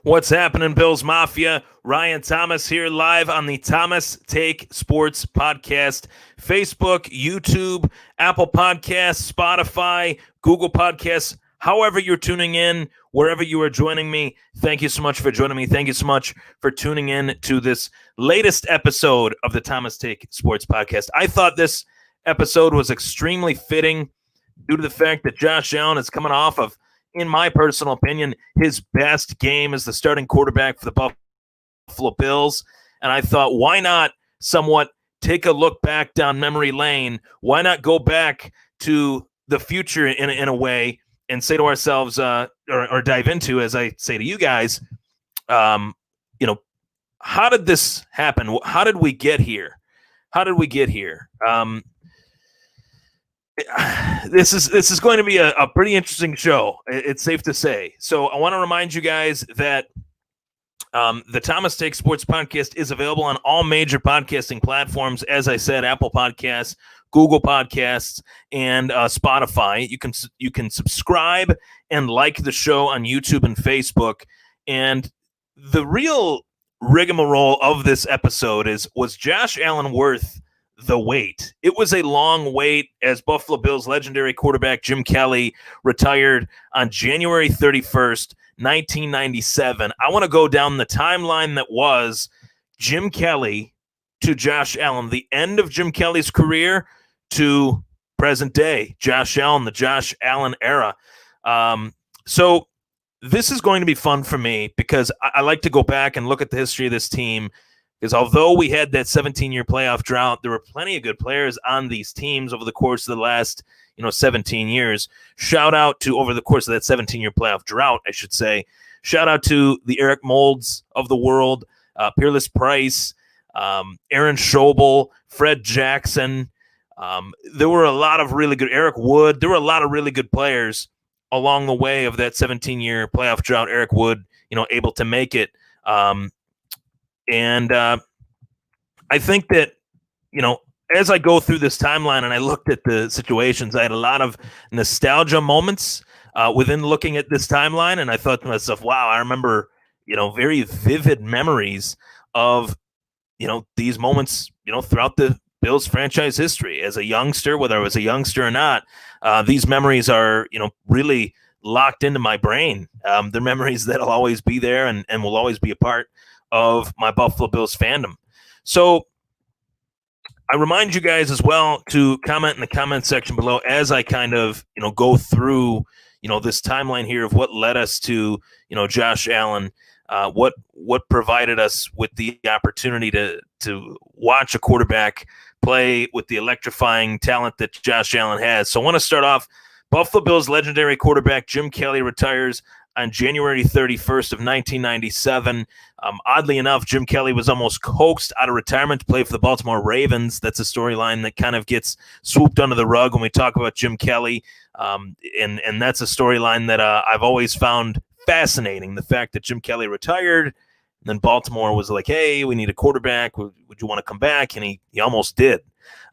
What's happening, Bills Mafia? Ryan Thomas here live on the Thomas Take Sports Podcast. Facebook, YouTube, Apple Podcasts, Spotify, Google Podcasts, however you're tuning in, wherever you are joining me. Thank you so much for joining me. Thank you so much for tuning in to this latest episode of the Thomas Take Sports Podcast. I thought this episode was extremely fitting due to the fact that Josh Allen is coming off of, in my personal opinion, his best game as the starting quarterback for the Buffalo Bills. And I thought, why not somewhat take a look back down memory lane? Why not go back to the future in a way and say to ourselves, or dive into, as I say to you guys, how did this happen? How did we get here? This is going to be a pretty interesting show. It's safe to say. So I want to remind you guys that the Thomas Take Sports Podcast is available on all major podcasting platforms. As I said, Apple Podcasts, Google Podcasts, and Spotify. You can subscribe and like the show on YouTube and Facebook. And the real rigmarole of this episode was Josh Allen worth the wait? It was a long wait as Buffalo Bills legendary quarterback Jim Kelly retired on January 31st, 1997. I want to go down the timeline that was Jim Kelly to Josh Allen, the end of Jim Kelly's career to present day, Josh Allen, the Josh Allen era. So this is going to be fun for me because I like to go back and look at the history of this team. Because although we had that 17-year playoff drought, there were plenty of good players on these teams over the course of the last, 17 years. Shout out to, over the course of that 17-year playoff drought, I should say. Shout out to the Eric Moulds of the world, Peerless Price, Aaron Schobel, Fred Jackson. There were a lot of really good, Eric Wood. There were a lot of really good players along the way of that 17-year playoff drought. Eric Wood, able to make it. And I think that, as I go through this timeline and I looked at the situations, I had a lot of nostalgia moments within looking at this timeline. And I thought to myself, wow, I remember, very vivid memories of, these moments, throughout the Bills franchise history as a youngster, whether I was a youngster or not. These memories are, really locked into my brain. They're memories that'll always be there and will always be a part of my Buffalo Bills fandom. So I remind you guys as well to comment in the comment section below as I kind of, go through, this timeline here of what led us to, Josh Allen, what provided us with the opportunity to watch a quarterback play with the electrifying talent that Josh Allen has. So I want to start off. Buffalo Bills legendary quarterback Jim Kelly retires on January 31st of 1997. Oddly enough, Jim Kelly was almost coaxed out of retirement to play for the Baltimore Ravens. That's a storyline that kind of gets swooped under the rug when we talk about Jim Kelly. And that's a storyline that I've always found fascinating. The fact that Jim Kelly retired, and then Baltimore was like, hey, we need a quarterback. Would you want to come back? And he almost did.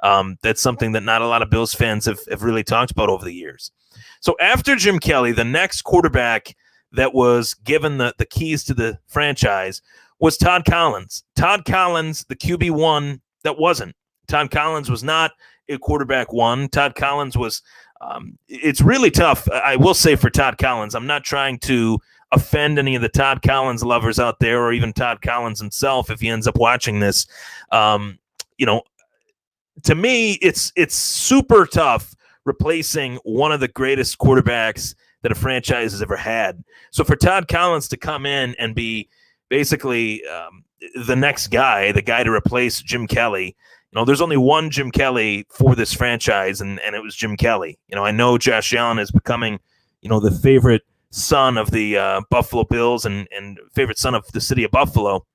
That's something that not a lot of Bills fans have really talked about over the years. So after Jim Kelly, the next quarterback that was given the keys to the franchise was Todd Collins. Todd Collins, the QB1 that wasn't. Todd Collins was not a quarterback one. Todd Collins was it's really tough, I will say, for Todd Collins. I'm not trying to offend any of the Todd Collins lovers out there or even Todd Collins himself if he ends up watching this. To me, it's super tough replacing one of the greatest quarterbacks that a franchise has ever had. So for Todd Collins to come in and be basically the next guy, the guy to replace Jim Kelly, there's only one Jim Kelly for this franchise, and it was Jim Kelly. I know Josh Allen is becoming, the favorite son of the Buffalo Bills and favorite son of the city of Buffalo.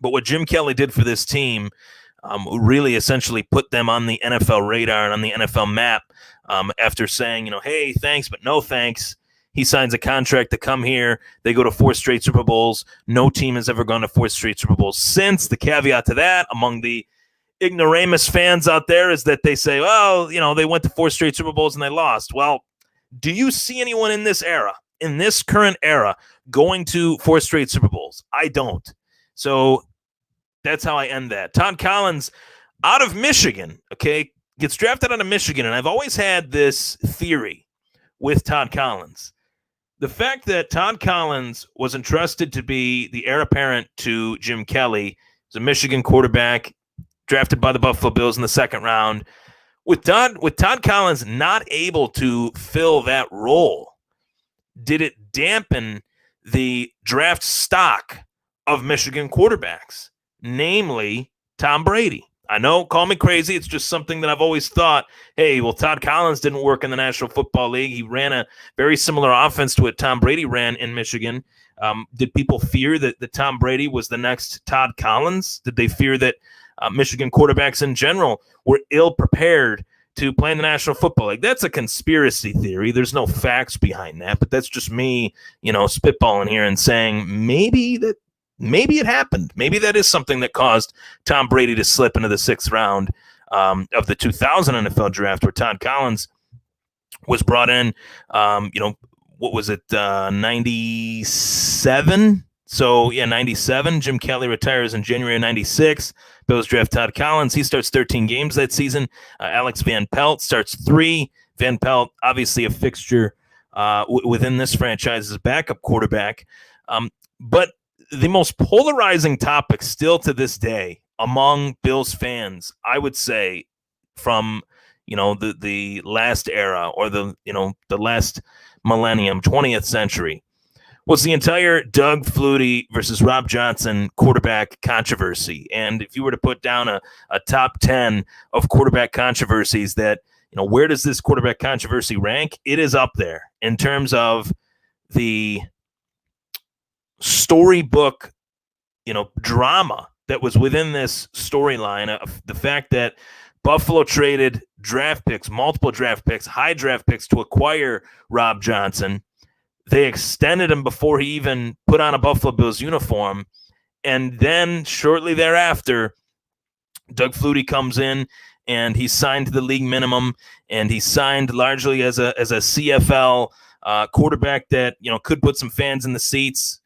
But what Jim Kelly did for this team really essentially put them on the NFL radar and on the NFL map after saying, hey, thanks, but no thanks. He signs a contract to come here. They go to 4 straight Super Bowls. No team has ever gone to 4 straight Super Bowls since. The caveat to that among the ignoramus fans out there is that they say, well, they went to 4 straight Super Bowls and they lost. Well, do you see anyone in this era, in this current era going to 4 straight Super Bowls. I don't. So that's how I end that. Todd Collins out of Michigan, okay, gets drafted out of Michigan. And I've always had this theory with Todd Collins. The fact that Todd Collins was entrusted to be the heir apparent to Jim Kelly, he's a Michigan quarterback, drafted by the Buffalo Bills in the second round. With Todd Collins not able to fill that role, did it dampen the draft stock of Michigan quarterbacks, namely Tom Brady? I know, call me crazy. It's just something that I've always thought, hey, well, Todd Collins didn't work in the National Football League. He ran a very similar offense to what Tom Brady ran in Michigan. Did people fear that Tom Brady was the next Todd Collins? Did they fear that Michigan quarterbacks in general were ill-prepared to play in the National Football League? That's a conspiracy theory. There's no facts behind that, but that's just me, spitballing here and saying maybe it happened. Maybe that is something that caused Tom Brady to slip into the 6th round of the 2000 NFL draft, where Todd Collins was brought in, what was it, 97? So, 97. Jim Kelly retires in January of 96. Bills draft Todd Collins. He starts 13 games that season. Alex Van Pelt starts 3. Van Pelt, obviously a fixture within this franchise as a backup quarterback. But the most polarizing topic still to this day among Bills fans, I would say, from the last era or the last millennium, 20th century, was the entire Doug Flutie versus Rob Johnson quarterback controversy. And if you were to put down a top 10 of quarterback controversies that, where does this quarterback controversy rank? It is up there in terms of the storybook, drama that was within this storyline of the fact that Buffalo traded draft picks, multiple draft picks, high draft picks to acquire Rob Johnson. They extended him before he even put on a Buffalo Bills uniform. And then shortly thereafter, Doug Flutie comes in and he's signed to the league minimum, and he's signed largely as a CFL quarterback that, could put some fans in the seats,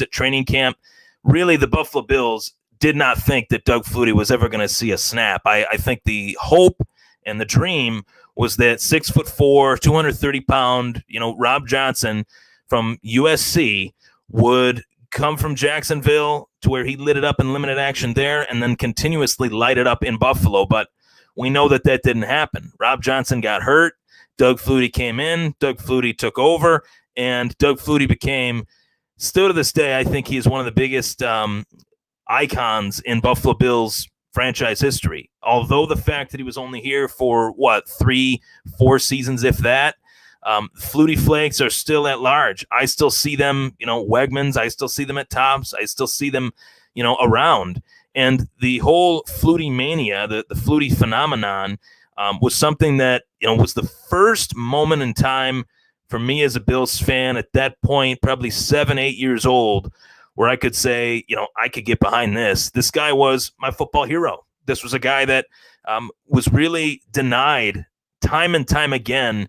at training camp. Really, the Buffalo Bills did not think that Doug Flutie was ever going to see a snap. I think the hope and the dream was that 6'4", 230-pound, Rob Johnson from USC would come from Jacksonville to where he lit it up in limited action there and then continuously light it up in Buffalo. But we know that didn't happen. Rob Johnson got hurt. Doug Flutie came in. Doug Flutie took over, and Doug Flutie became, still to this day, I think he is one of the biggest icons in Buffalo Bills franchise history. Although the fact that he was only here for 3-4 seasons, if that, Flutie Flakes are still at large. I still see them, Wegmans. I still see them at Tops. I still see them, around. And the whole Flutie mania, the Flutie phenomenon, was something that, was the first moment in time for me as a Bills fan at that point, probably 7-8 years old, where I could say, I could get behind this. This guy was my football hero. This was a guy that was really denied time and time again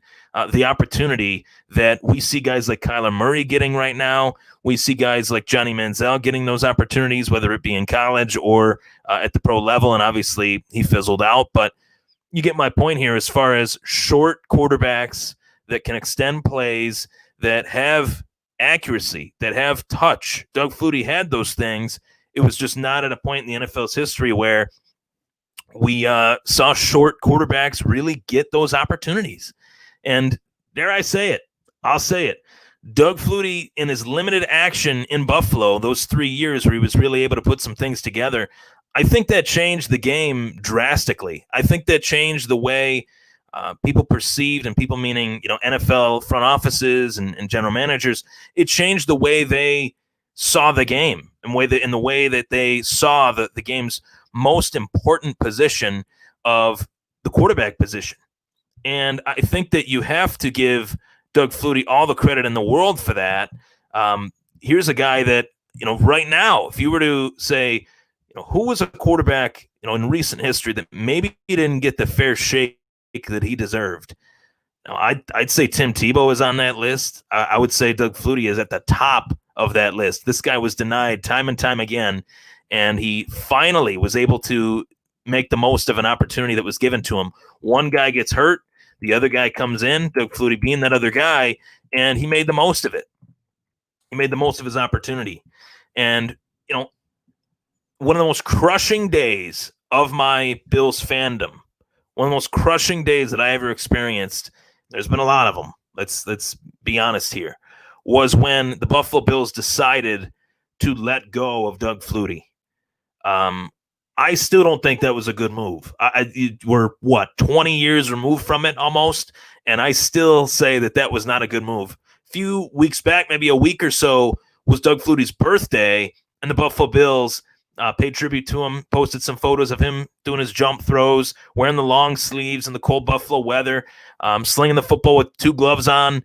the opportunity that we see guys like Kyler Murray getting right now. We see guys like Johnny Manziel getting those opportunities, whether it be in college or at the pro level, and obviously he fizzled out. But you get my point here as far as short quarterbacks that can extend plays, that have accuracy, that have touch. Doug Flutie had those things. It was just not at a point in the NFL's history where we saw short quarterbacks really get those opportunities. And dare I say it, I'll say it. Doug Flutie, in his limited action in Buffalo, those 3 years where he was really able to put some things together, I think that changed the game drastically. I think that changed the way people perceived, and people meaning, NFL front offices and general managers. It changed the way they saw the game and in the way that they saw the game's most important position of the quarterback position. And I think that you have to give Doug Flutie all the credit in the world for that. Here's a guy that, right now, if you were to say, who was a quarterback, in recent history that maybe he didn't get the fair shake that he deserved, Now, I'd say Tim Tebow is on that list. I would say Doug Flutie is at the top of that list. This guy was denied time and time again, and he finally was able to make the most of an opportunity that was given to him. One guy gets hurt, the other guy comes in, Doug Flutie being that other guy, and he made the most of it. He made the most of his opportunity. And, one of the most crushing days of my Bills fandom, one of the most crushing days that I ever experienced, there's been a lot of them, let's be honest here, was when the Buffalo Bills decided to let go of Doug Flutie. I still don't think that was a good move. We're 20 years removed from it almost, and I still say that was not a good move. A few weeks back, maybe a week or so, was Doug Flutie's birthday, and the Buffalo Bills paid tribute to him, posted some photos of him doing his jump throws, wearing the long sleeves in the cold Buffalo weather, slinging the football with 2 gloves on.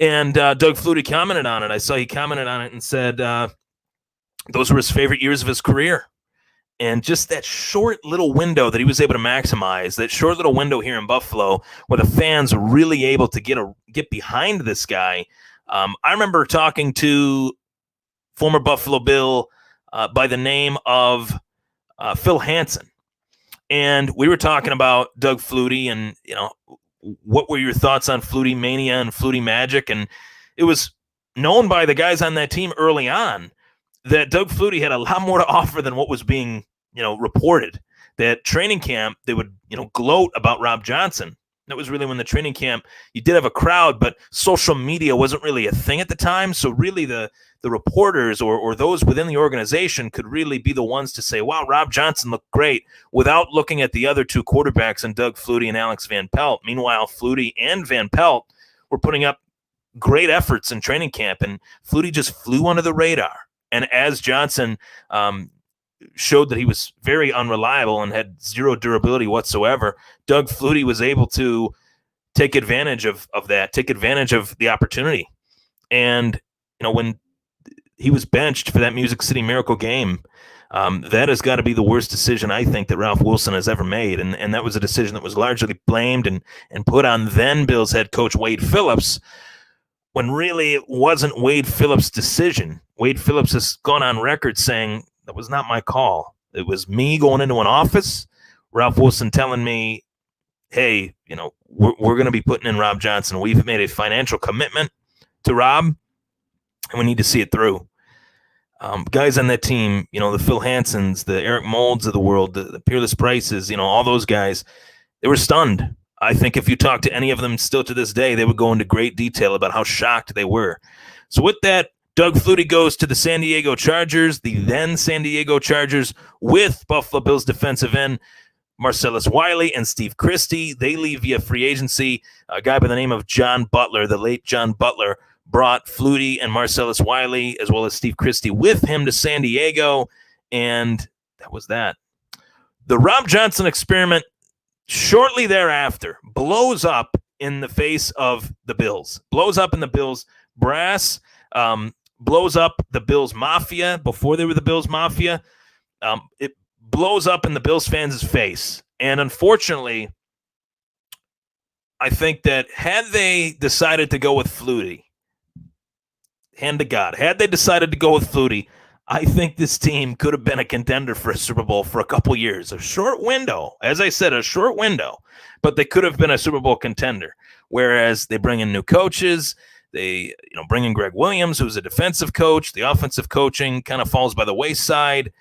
And Doug Flutie commented on it. I saw he commented on it and said those were his favorite years of his career. And just that short little window that he was able to maximize, that short little window here in Buffalo where the fans were really able to get behind this guy. I remember talking to former Buffalo Bill by the name of Phil Hansen. And we were talking about Doug Flutie and, what were your thoughts on Flutie Mania and Flutie Magic? And it was known by the guys on that team early on that Doug Flutie had a lot more to offer than what was being, reported. That training camp, they would, gloat about Rob Johnson. That was really when the training camp, you did have a crowd, but social media wasn't really a thing at the time. So really the reporters or those within the organization could really be the ones to say, wow, Rob Johnson looked great, without looking at the other 2 quarterbacks and Doug Flutie and Alex Van Pelt. Meanwhile, Flutie and Van Pelt were putting up great efforts in training camp, and Flutie just flew under the radar. And as Johnson showed that he was very unreliable and had zero durability whatsoever, Doug Flutie was able to take advantage of that, take advantage of the opportunity. And, when he was benched for that Music City Miracle game, that has got to be the worst decision I think that Ralph Wilson has ever made. And that was a decision that was largely blamed and put on then Bills head coach Wade Phillips, when really it wasn't Wade Phillips' decision. Wade Phillips has gone on record saying, that was not my call. It was me going into an office, Ralph Wilson telling me, hey, we're going to be putting in Rob Johnson. We've made a financial commitment to Rob, and we need to see it through. Guys on that team, the Phil Hansons, the Eric Molds of the world, the Peerless Prices, all those guys, they were stunned. I think if you talk to any of them still to this day, they would go into great detail about how shocked they were. So with that, Doug Flutie goes to the San Diego Chargers, the then San Diego Chargers, with Buffalo Bills defensive end Marcellus Wiley and Steve Christie. They leave via free agency. A guy by the name of John Butler, the late John Butler, brought Flutie and Marcellus Wiley, as well as Steve Christie, with him to San Diego, and that was that. The Rob Johnson experiment shortly thereafter blows up in the face of the Bills, blows up in the Bills brass, blows up the Bills Mafia before they were the Bills Mafia. It blows up in the Bills fans' face. And unfortunately, I think that had they decided to go with Flutie, hand to God, had they decided to go with Flutie, I think this team could have been a contender for a Super Bowl for a couple years. A short window, as I said, a short window, but they could have been a Super Bowl contender. Whereas they bring in new coaches, they bring in Greg Williams, who's a defensive coach. The offensive coaching kind of falls by the wayside.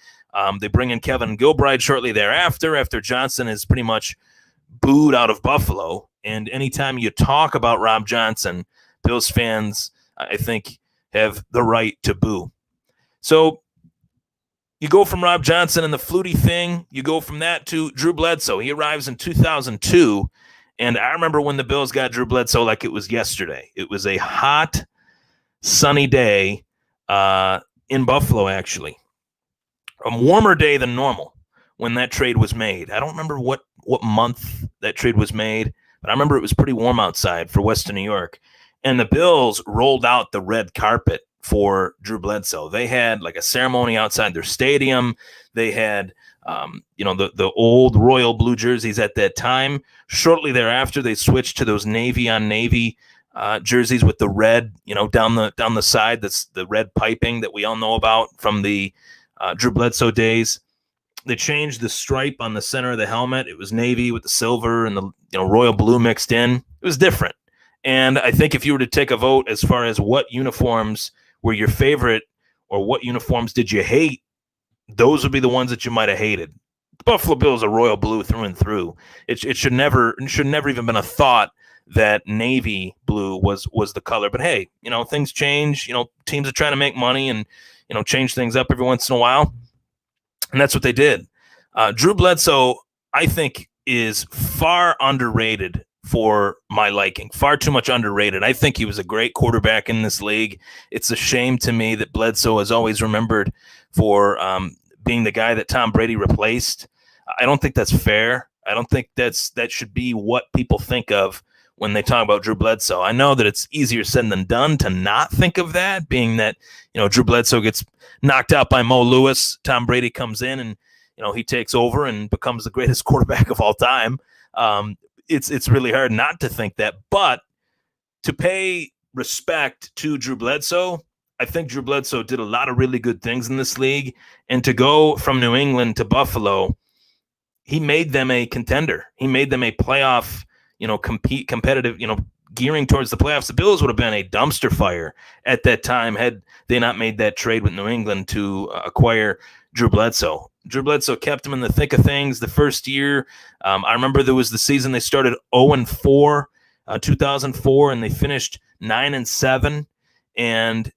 They bring in Kevin Gilbride shortly thereafter, after Johnson is pretty much booed out of Buffalo. And anytime you talk about Rob Johnson, Bills fans, I think, have the right to boo. So you go from Rob Johnson and the Flutie thing, you go from that to Drew Bledsoe. He arrives in 2002, and I remember when the Bills got Drew Bledsoe like it was yesterday. It was a hot, sunny day in Buffalo, actually. A warmer day than normal when that trade was made. I don't remember what month that trade was made, but I remember it was pretty warm outside for Western New York. And the Bills rolled out the red carpet for Drew Bledsoe. They had like a ceremony outside their stadium. They had, the old royal blue jerseys at that time. Shortly thereafter, they switched to those navy on navy jerseys with the red, down the side. That's the red piping that we all know about from the Drew Bledsoe days. They changed the stripe on the center of the helmet. It was navy with the silver and the royal blue mixed in. It was different. And I think if you were to take a vote as far as what uniforms were your favorite or what uniforms did you hate, those would be the ones that you might have hated. The Buffalo Bills are royal blue through and through. It should never even been a thought that navy blue was the color. But hey, things change. Teams are trying to make money and change things up every once in a while. And that's what they did. Drew Bledsoe, I think, is far underrated for my liking. Far too much underrated. I think he was a great quarterback in this league. It's a shame to me that Bledsoe is always remembered for being the guy that Tom Brady replaced. I don't think that's fair. I don't think that should be what people think of when they talk about Drew Bledsoe. I know that it's easier said than done to not think of that, being that, Drew Bledsoe gets knocked out by Mo Lewis. Tom Brady comes in and, he takes over and becomes the greatest quarterback of all time. It's really hard not to think that. But to pay respect to Drew Bledsoe, I think Drew Bledsoe did a lot of really good things in this league. And to go from New England to Buffalo, he made them a contender. He made them a playoff, competitive, gearing towards the playoffs. The Bills would have been a dumpster fire at that time had they not made that trade with New England to acquire Drew Bledsoe. Drew Bledsoe kept him in the thick of things the first year. I remember there was the season they started 0-4, 2004, and they finished 9-7. And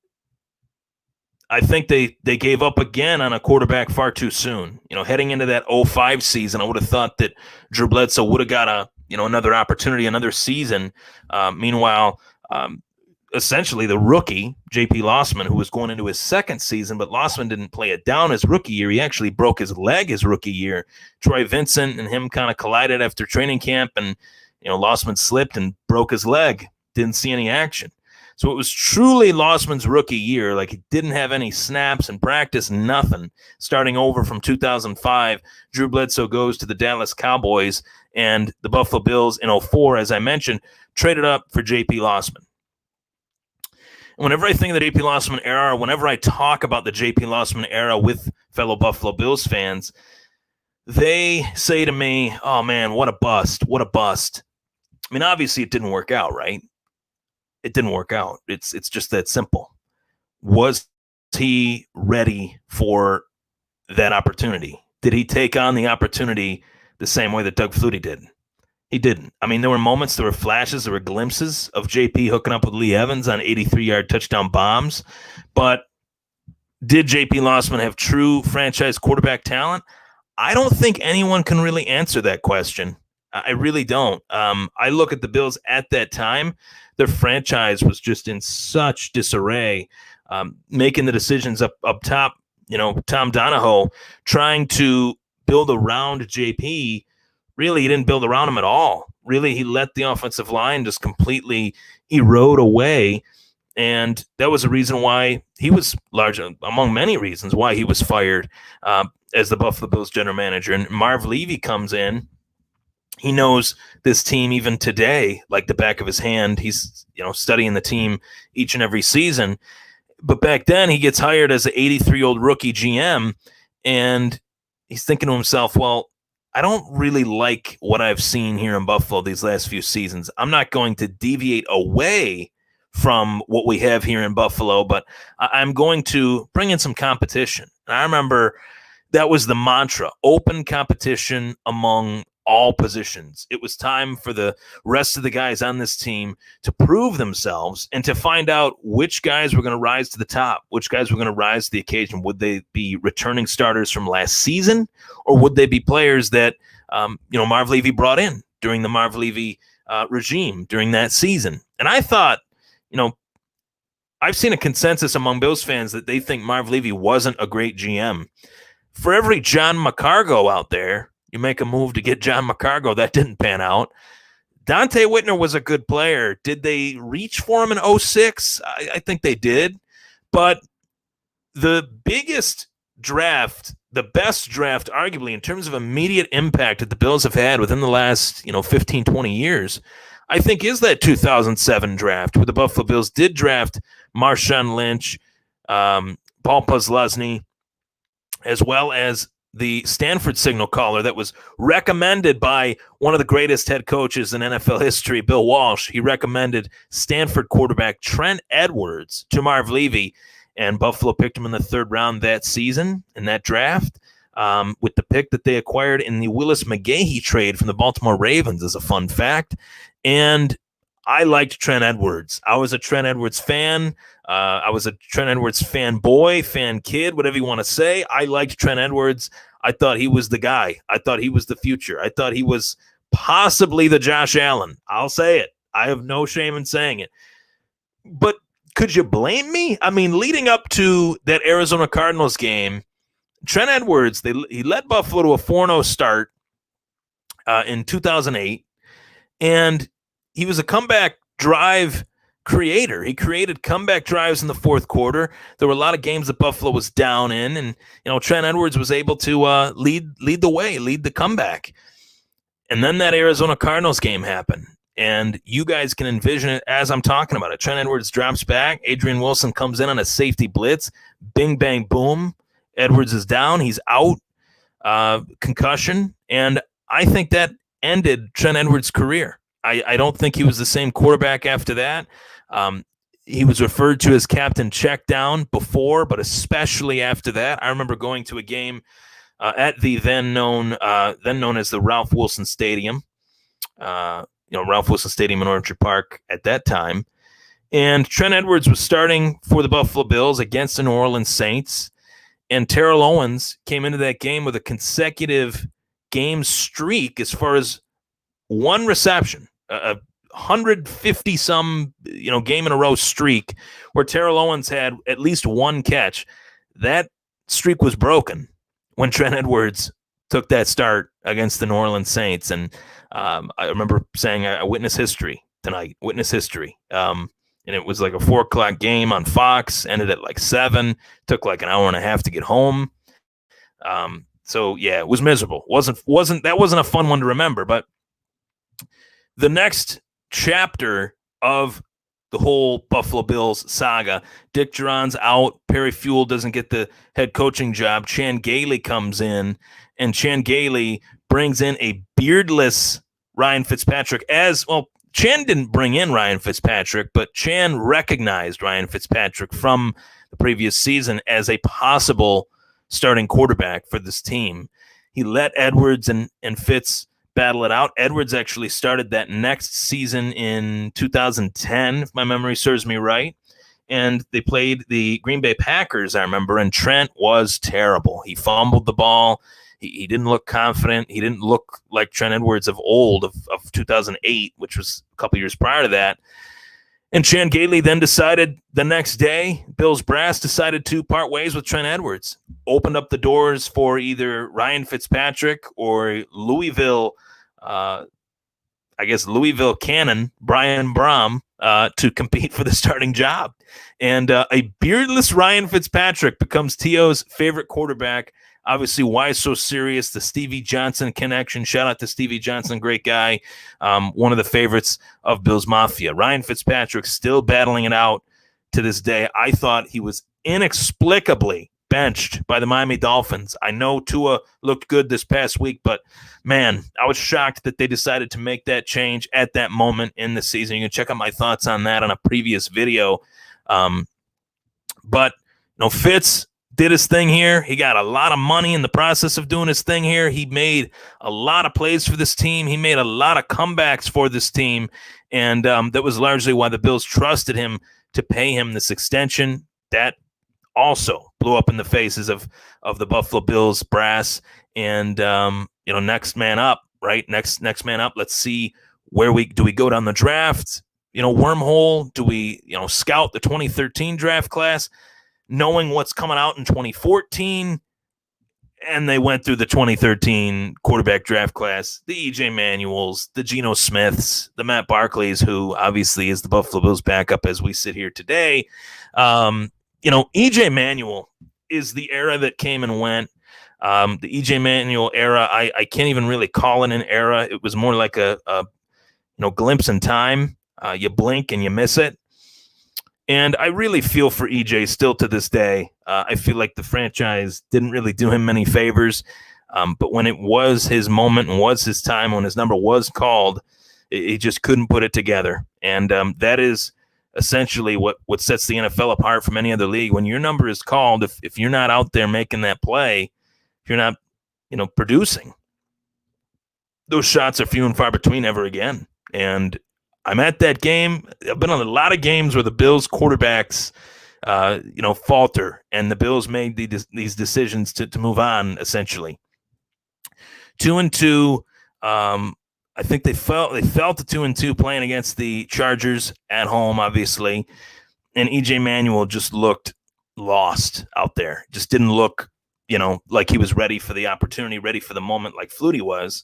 I think they gave up again on a quarterback far too soon. Heading into that 05 season, I would have thought that Drew Bledsoe would have got another opportunity, another season. Meanwhile, essentially the rookie, J.P. Lossman, who was going into his second season, but Lossman didn't play it down his rookie year. He actually broke his leg his rookie year. Troy Vincent and him kind of collided after training camp, and Lossman slipped and broke his leg. Didn't see any action. So it was truly Lossman's rookie year. Like, he didn't have any snaps in practice, nothing. Starting over from 2005, Drew Bledsoe goes to the Dallas Cowboys, and the Buffalo Bills in 04, as I mentioned, traded up for J.P. Lossman. Whenever I think of the J.P. Lossman era, whenever I talk about the J.P. Lossman era with fellow Buffalo Bills fans, they say to me, oh, man, what a bust, what a bust. I mean, obviously it didn't work out, right? It didn't work out. It's just that simple. Was he ready for that opportunity? Did he take on the opportunity the same way that Doug Flutie did? He didn't. I mean, there were moments, there were flashes, there were glimpses of JP hooking up with Lee Evans on 83-yard touchdown bombs. But did JP Lossman have true franchise quarterback talent? I don't think anyone can really answer that question. I really don't. I look at the Bills at that time. Their franchise was just in such disarray, making the decisions up top. Tom Donahoe trying to build around JP. Really, he didn't build around him at all. Really, he let the offensive line just completely erode away. And that was a reason why he was among many reasons why he was fired as the Buffalo Bills general manager. And Marv Levy comes in. He knows this team even today like the back of his hand. He's studying the team each and every season. But back then, he gets hired as an 83-year-old rookie GM, and he's thinking to himself, well, I don't really like what I've seen here in Buffalo these last few seasons. I'm not going to deviate away from what we have here in Buffalo, but I'm going to bring in some competition. And I remember that was the mantra, open competition among all positions. It was time for the rest of the guys on this team to prove themselves and to find out which guys were going to rise to the top, which guys were going to rise to the occasion. Would they be returning starters from last season, or would they be players that Marv Levy brought in during the Marv Levy regime during that season? And I thought, I've seen a consensus among Bills fans that they think Marv Levy wasn't a great GM. For every John McCargo out there, you make a move to get John McCargo. That didn't pan out. Dante Whitner was a good player. Did they reach for him in 06? I think they did. But the biggest draft, the best draft, arguably, in terms of immediate impact that the Bills have had within the last, 15, 20 years, I think is that 2007 draft where the Buffalo Bills did draft Marshawn Lynch, Paul Posluszny, as well as the Stanford signal caller that was recommended by one of the greatest head coaches in NFL history, Bill Walsh. He recommended Stanford quarterback Trent Edwards to Marv Levy, and Buffalo picked him in the third round that season in that draft. With the pick that they acquired in the Willis McGahee trade from the Baltimore Ravens, as a fun fact. And I liked Trent Edwards. I was a Trent Edwards fan. I was a Trent Edwards fanboy, fan kid, whatever you want to say. I liked Trent Edwards. I thought he was the guy. I thought he was the future. I thought he was possibly the Josh Allen. I'll say it. I have no shame in saying it. But could you blame me? I mean, leading up to that Arizona Cardinals game, Trent Edwards, he led Buffalo to a 4-0 start in 2008, and he was a comeback drive creator. He created comeback drives in the fourth quarter. There were a lot of games that Buffalo was down in, and Trent Edwards was able to lead the way, lead the comeback. And then that Arizona Cardinals game happened, and you guys can envision it as I'm talking about it. Trent Edwards drops back. Adrian Wilson comes in on a safety blitz. Bing, bang, boom. Edwards is down. He's out. Concussion. And I think that ended Trent Edwards' career. I don't think he was the same quarterback after that. He was referred to as Captain Checkdown before, but especially after that. I remember going to a game at the then known as the Ralph Wilson Stadium. Ralph Wilson Stadium in Orchard Park at that time. And Trent Edwards was starting for the Buffalo Bills against the New Orleans Saints. And Terrell Owens came into that game with a consecutive game streak as far as one reception, a 150-some game in a row streak where Terrell Owens had at least one catch. That streak was broken when Trent Edwards took that start against the New Orleans Saints. And I remember saying, I witness history tonight, witness history. And it was like a 4:00 game on Fox, ended at like 7, took like an hour and a half to get home. So yeah, it was miserable. Wasn't a fun one to remember. But the next chapter of the whole Buffalo Bills saga, Dick Duran's out, Perry Fewell doesn't get the head coaching job. Chan Gailey comes in, and Chan Gailey brings in a beardless Ryan Fitzpatrick as well. Chan didn't bring in Ryan Fitzpatrick, but Chan recognized Ryan Fitzpatrick from the previous season as a possible starting quarterback for this team. He let Edwards and Fitz battle it out. Edwards actually started that next season in 2010, if my memory serves me right. And they played the Green Bay Packers, I remember, and Trent was terrible. He fumbled the ball. He didn't look confident. He didn't look like Trent Edwards of old, of 2008, which was a couple years prior to that. And Chan Gailey then decided the next day, Bills brass decided to part ways with Trent Edwards. Opened up the doors for either Ryan Fitzpatrick or Louisville Cannon, Brian Brom, to compete for the starting job. And a beardless Ryan Fitzpatrick becomes T.O.'s favorite quarterback. Obviously, why so serious? The Stevie Johnson connection. Shout out to Stevie Johnson, great guy. One of the favorites of Bills Mafia. Ryan Fitzpatrick still battling it out to this day. I thought he was inexplicably benched by the Miami Dolphins. I know Tua looked good this past week, but man, I was shocked that they decided to make that change at that moment in the season. You can check out my thoughts on that on a previous video. But Fitz did his thing here. He got a lot of money in the process of doing his thing here. He made a lot of plays for this team. He made a lot of comebacks for this team. And that was largely why the Bills trusted him to pay him this extension. That also blew up in the faces of the Buffalo Bills brass. And, next man up, right? Next man up. Let's see where we go down the draft, wormhole. Do we, scout the 2013 draft class? Knowing what's coming out in 2014, and they went through the 2013 quarterback draft class, the E.J. Manuels, the Geno Smiths, the Matt Barkleys, who obviously is the Buffalo Bills backup as we sit here today. EJ Manuel is the era that came and went. The EJ Manuel era, I can't even really call it an era. It was more like a glimpse in time. You blink and you miss it. And I really feel for EJ still to this day. I feel like the franchise didn't really do him many favors. But when it was his moment and was his time, when his number was called, he just couldn't put it together. And that is essentially what sets the NFL apart from any other league. When your number is called, if you're not out there making that play, if you're not, producing, those shots are few and far between ever again. And I'm at that game. I've been on a lot of games where the Bills quarterbacks, falter, and the Bills made these decisions to move on. Essentially, 2-2. I think they fell to 2-2 playing against the Chargers at home, obviously, and EJ Manuel just looked lost out there. Just didn't look, like he was ready for the opportunity, ready for the moment, like Flutie was.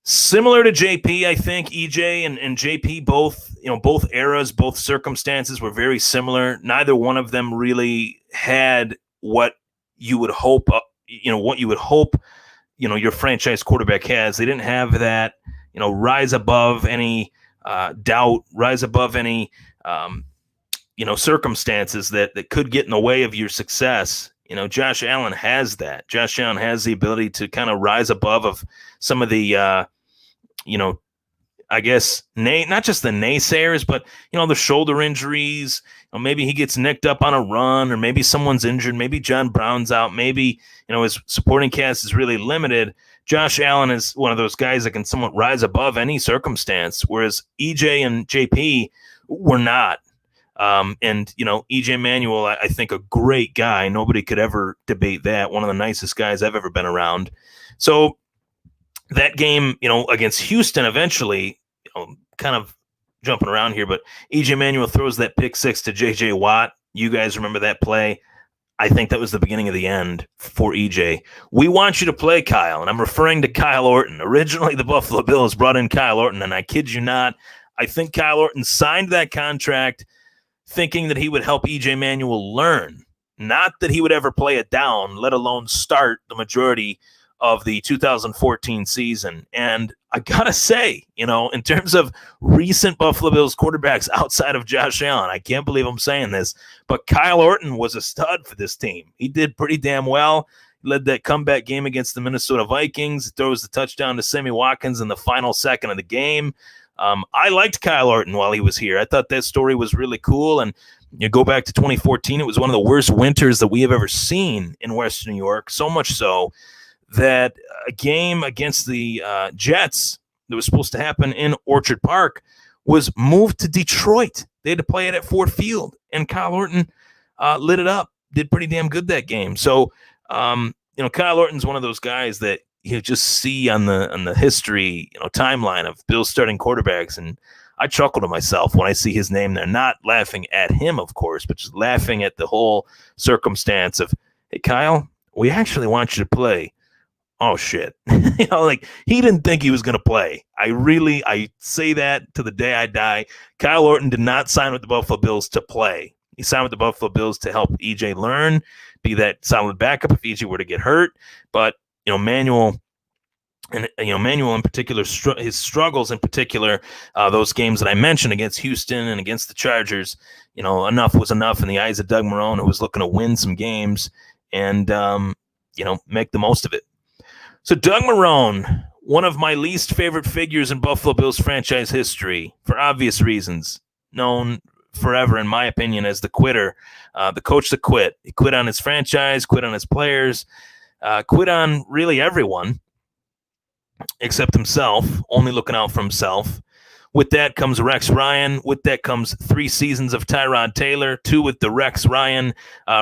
Similar to JP, I think EJ and JP both eras, both circumstances were very similar. Neither one of them really had what you would hope, your franchise quarterback has. They didn't have that, rise above any doubt, rise above any, circumstances that could get in the way of your success. Josh Allen has that. Josh Allen has the ability to kind of rise above of some of the, I guess, not just the naysayers, but, the shoulder injuries. Maybe he gets nicked up on a run, or maybe someone's injured. Maybe John Brown's out. Maybe, his supporting cast is really limited. Josh Allen is one of those guys that can somewhat rise above any circumstance, whereas EJ and JP were not. And EJ Manuel, I think a great guy. Nobody could ever debate that. One of the nicest guys I've ever been around. So that game, against Houston, eventually, kind of jumping around here, but EJ Manuel throws that pick six to JJ Watt. You guys remember that play? I think that was the beginning of the end for EJ. We want you to play, Kyle, and I'm referring to Kyle Orton. Originally, the Buffalo Bills brought in Kyle Orton, and I kid you not, I think Kyle Orton signed that contract thinking that he would help EJ Manuel learn, not that he would ever play it down, let alone start the majority of the 2014 season. And I gotta say, in terms of recent Buffalo Bills quarterbacks outside of Josh Allen, I can't believe I'm saying this, but Kyle Orton was a stud for this team. He did pretty damn well. He led that comeback game against the Minnesota Vikings, throws the touchdown to Sammy Watkins in the final second of the game. I liked Kyle Orton while he was here. I thought that story was really cool. And you go back to 2014, it was one of the worst winters that we have ever seen in Western New York, so much so that a game against the Jets that was supposed to happen in Orchard Park was moved to Detroit. They had to play it at Ford Field, and Kyle Orton lit it up, did pretty damn good that game. So, Kyle Orton's one of those guys that you just see on the history, timeline of Bills starting quarterbacks, and I chuckle to myself when I see his name there, not laughing at him, of course, but just laughing at the whole circumstance of, hey, Kyle, we actually want you to play. Oh, shit. He didn't think he was going to play. I say that to the day I die. Kyle Orton did not sign with the Buffalo Bills to play. He signed with the Buffalo Bills to help EJ learn, be that solid backup if EJ were to get hurt. But, Manuel in particular, his struggles in particular, those games that I mentioned against Houston and against the Chargers, enough was enough in the eyes of Doug Marrone, who was looking to win some games and, make the most of it. So Doug Marrone, one of my least favorite figures in Buffalo Bills franchise history, for obvious reasons, known forever, in my opinion, as the quitter, the coach that quit. He quit on his franchise, quit on his players, quit on really everyone except himself, only looking out for himself. With that comes Rex Ryan. With that comes 3 seasons of Tyrod Taylor, 2 with the Rex Ryan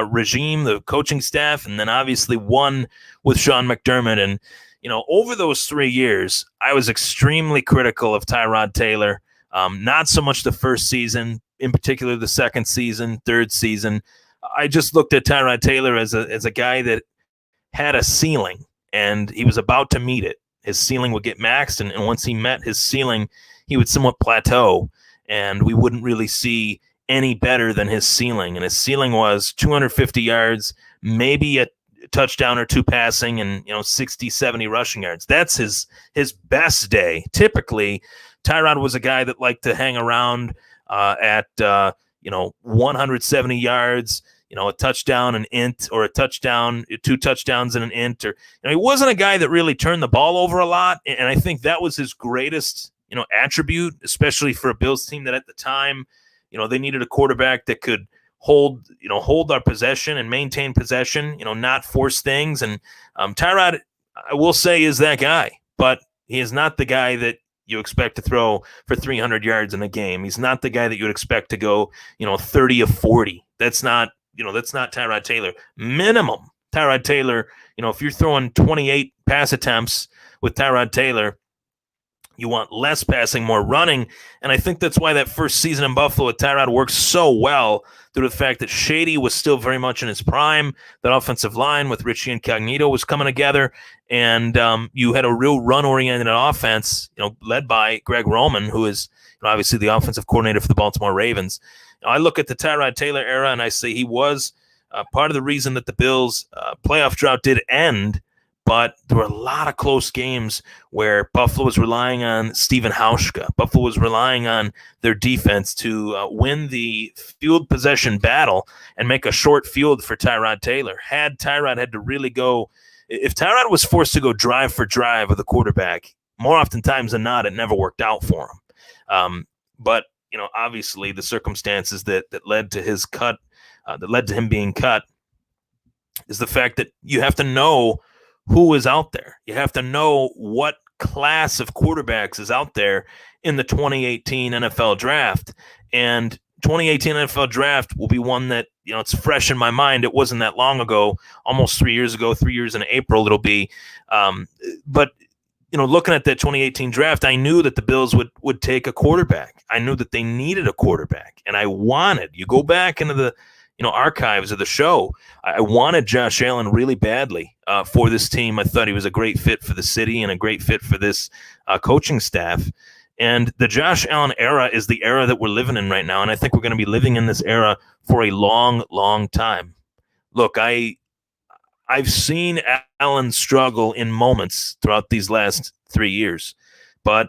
regime, the coaching staff, and then obviously 1 with Sean McDermott. And, over those 3 years, I was extremely critical of Tyrod Taylor. Not so much the first season, in particular the second season, third season. I just looked at Tyrod Taylor as a guy that had a ceiling, and he was about to meet it. His ceiling would get maxed, and once he met his ceiling, he would somewhat plateau, and we wouldn't really see any better than his ceiling. And his ceiling was 250 yards, maybe a touchdown or two passing, and 60, 70 rushing yards. That's his best day. Typically, Tyrod was a guy that liked to hang around at 170 yards, a touchdown, an int, or a touchdown, two touchdowns and an int. Or he wasn't a guy that really turned the ball over a lot, and I think that was his greatest attribute, especially for a Bills team that at the time, they needed a quarterback that could hold our possession and maintain possession, not force things. And Tyrod, I will say, is that guy, but he is not the guy that you expect to throw for 300 yards in a game. He's not the guy that you would expect to go, 30 of 40. That's not Tyrod Taylor. Minimum Tyrod Taylor, if you're throwing 28 pass attempts with Tyrod Taylor, you want less passing, more running. And I think that's why that first season in Buffalo with Tyrod worked so well, due to the fact that Shady was still very much in his prime. That offensive line with Richie Incognito was coming together, and you had a real run-oriented offense, led by Greg Roman, who is obviously the offensive coordinator for the Baltimore Ravens. I look at the Tyrod Taylor era, and I say he was part of the reason that the Bills' playoff drought did end. But there were a lot of close games where Buffalo was relying on Stephen Hauschka. Buffalo was relying on their defense to win the field possession battle and make a short field for Tyrod Taylor. Had Tyrod had to really go, if Tyrod was forced to go drive for drive with a quarterback, more oftentimes than not, it never worked out for him. But obviously the circumstances that led to his cut, that led to him being cut, is the fact that you have to know who is out there. You have to know what class of quarterbacks is out there in the 2018 NFL draft. And 2018 NFL draft will be one that, it's fresh in my mind. It wasn't that long ago, almost 3 years ago, 3 years in April it'll be. But looking at that 2018 draft, I knew that the Bills would take a quarterback. I knew that they needed a quarterback. And you go back into the archives of the show, I wanted Josh Allen really badly for this team. I thought he was a great fit for the city and a great fit for this coaching staff. And the Josh Allen era is the era that we're living in right now. And I think we're going to be living in this era for a long, long time. Look, I've seen Allen struggle in moments throughout these last 3 years, but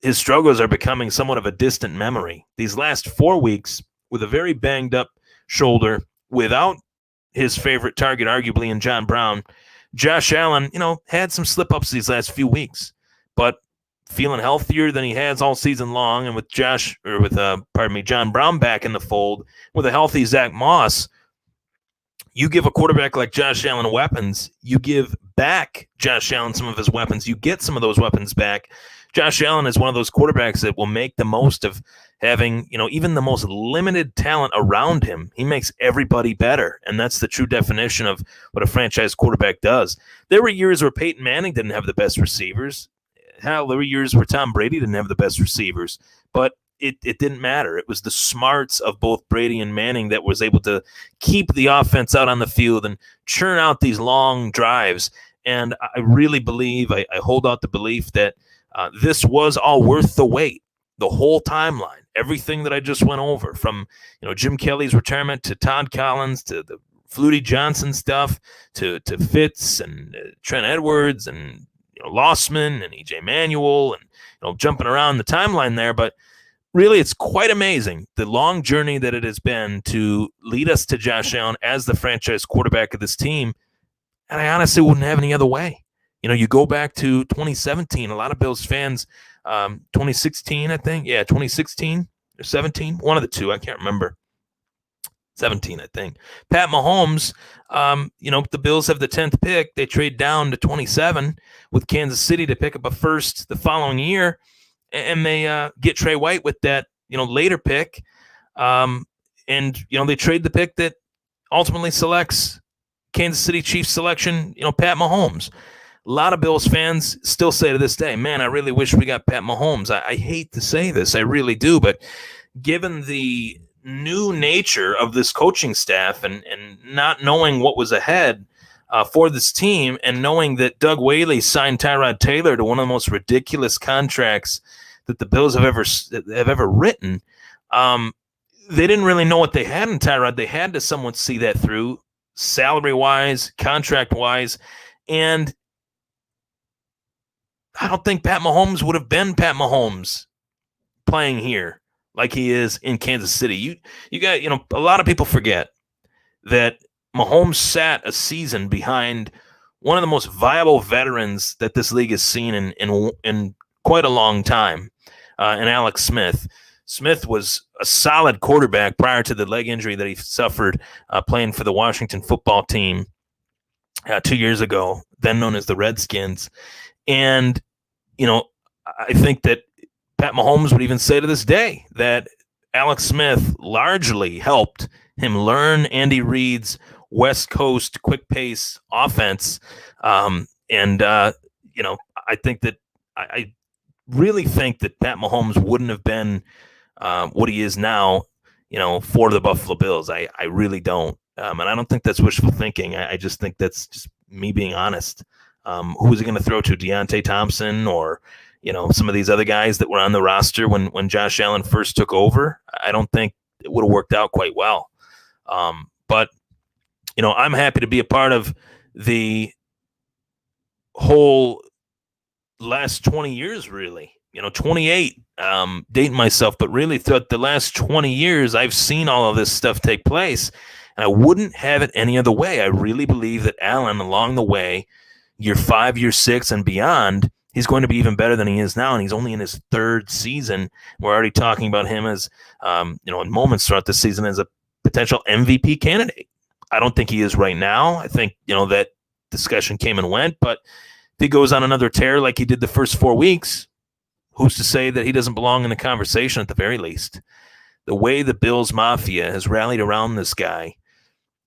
his struggles are becoming somewhat of a distant memory. These last 4 weeks, with a very banged up shoulder, without his favorite target, arguably, in John Brown, Josh Allen, had some slip-ups these last few weeks, but feeling healthier than he has all season long. And with John Brown back in the fold, with a healthy Zach Moss, you give a quarterback like Josh Allen weapons, you give back Josh Allen some of his weapons, you get some of those weapons back. Josh Allen is one of those quarterbacks that will make the most of having, even the most limited talent around him. He makes everybody better, and that's the true definition of what a franchise quarterback does. There were years where Peyton Manning didn't have the best receivers. Hell, there were years where Tom Brady didn't have the best receivers, but it didn't matter. It was the smarts of both Brady and Manning that was able to keep the offense out on the field and churn out these long drives. And I really believe, I hold out the belief that this was all worth the wait, the whole timeline, everything that I just went over, from Jim Kelly's retirement to Todd Collins to the Flutie Johnson stuff to Fitz and Trent Edwards and Lossman and EJ Manuel and jumping around the timeline there. But really, it's quite amazing the long journey that it has been to lead us to Josh Allen as the franchise quarterback of this team. And I honestly wouldn't have any other way. You go back to 2017, a lot of Bills fans, 2016, I think. Yeah, 2016 or 17, one of the two. I can't remember. 17, I think. Pat Mahomes, the Bills have the 10th pick. They trade down to 27 with Kansas City to pick up a first the following year. And they get Trey White with that, later pick. And they trade the pick that ultimately selects Kansas City Chiefs selection, Pat Mahomes. A lot of Bills fans still say to this day, man, I really wish we got Pat Mahomes. I hate to say this, I really do, but given the new nature of this coaching staff and not knowing what was ahead for this team, and knowing that Doug Whaley signed Tyrod Taylor to one of the most ridiculous contracts that the Bills have ever written, they didn't really know what they had in Tyrod. They had to somewhat see that through, salary-wise, contract-wise, and I don't think Pat Mahomes would have been Pat Mahomes playing here like he is in Kansas City. You got, a lot of people forget that Mahomes sat a season behind one of the most viable veterans that this league has seen in quite a long time, and Alex Smith. Smith was a solid quarterback prior to the leg injury that he suffered playing for the Washington football team 2 years ago, then known as the Redskins. And, I think that Pat Mahomes would even say to this day that Alex Smith largely helped him learn Andy Reid's West Coast quick pace offense. I think that I really think that Pat Mahomes wouldn't have been what he is now, for the Buffalo Bills. I really don't. And I don't think that's wishful thinking. I just think that's just me being honest. Who was he going to throw to? Deontay Thompson or, some of these other guys that were on the roster when Josh Allen first took over? I don't think it would have worked out quite well. But I'm happy to be a part of the whole last 20 years, really. 28, dating myself, but really throughout the last 20 years, I've seen all of this stuff take place, and I wouldn't have it any other way. I really believe that Allen, along the way, year 5, year 6, and beyond, he's going to be even better than he is now, and he's only in his 3rd season. We're already talking about him as, in moments throughout the season as a potential MVP candidate. I don't think he is right now. I think, that discussion came and went, but if he goes on another tear like he did the first 4 weeks, who's to say that he doesn't belong in the conversation at the very least? The way the Bills Mafia has rallied around this guy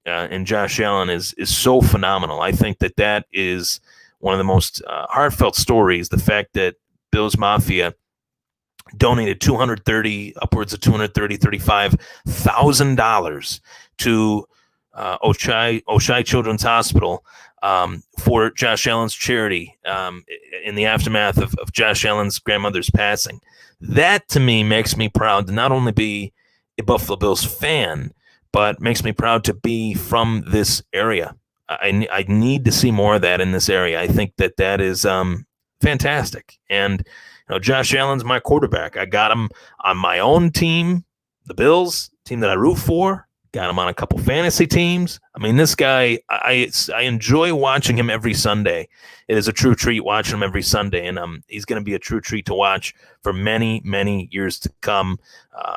and Josh Allen is so phenomenal. I think that is one of the most heartfelt stories, the fact that Bills Mafia donated upwards of $235,000 to Oshai Children's Hospital for Josh Allen's charity in the aftermath of Josh Allen's grandmother's passing. That, to me, makes me proud to not only be a Buffalo Bills fan, but makes me proud to be from this area. I need to see more of that in this area. I think that is fantastic. And Josh Allen's my quarterback. I got him on my own team, the Bills, team that I root for. Got him on a couple fantasy teams. I mean, this guy, I enjoy watching him every Sunday. It is a true treat watching him every Sunday, and he's going to be a true treat to watch for many, many years to come.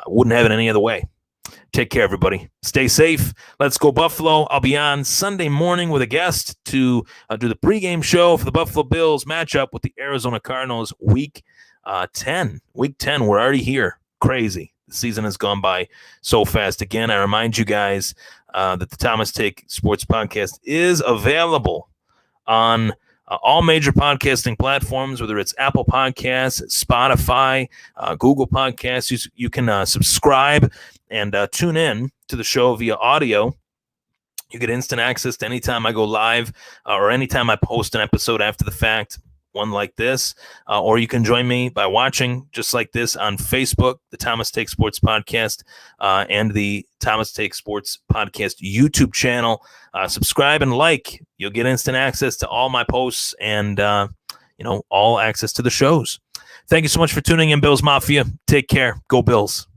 Wouldn't have it any other way. Take care, everybody. Stay safe. Let's go Buffalo. I'll be on Sunday morning with a guest to do the pregame show for the Buffalo Bills matchup with the Arizona Cardinals Week 10. Week 10, we're already here. Crazy. The season has gone by so fast. Again, I remind you guys that the Thomas Take Sports Podcast is available on all major podcasting platforms, whether it's Apple Podcasts, Spotify, Google Podcasts. You can subscribe and tune in to the show via audio. You get instant access to anytime I go live or anytime I post an episode after the fact, one like this, or you can join me by watching just like this on Facebook, the Thomas Take Sports Podcast, and the Thomas Take Sports Podcast YouTube channel. Subscribe and like. You'll get instant access to all my posts and, all access to the shows. Thank you so much for tuning in, Bills Mafia. Take care. Go Bills.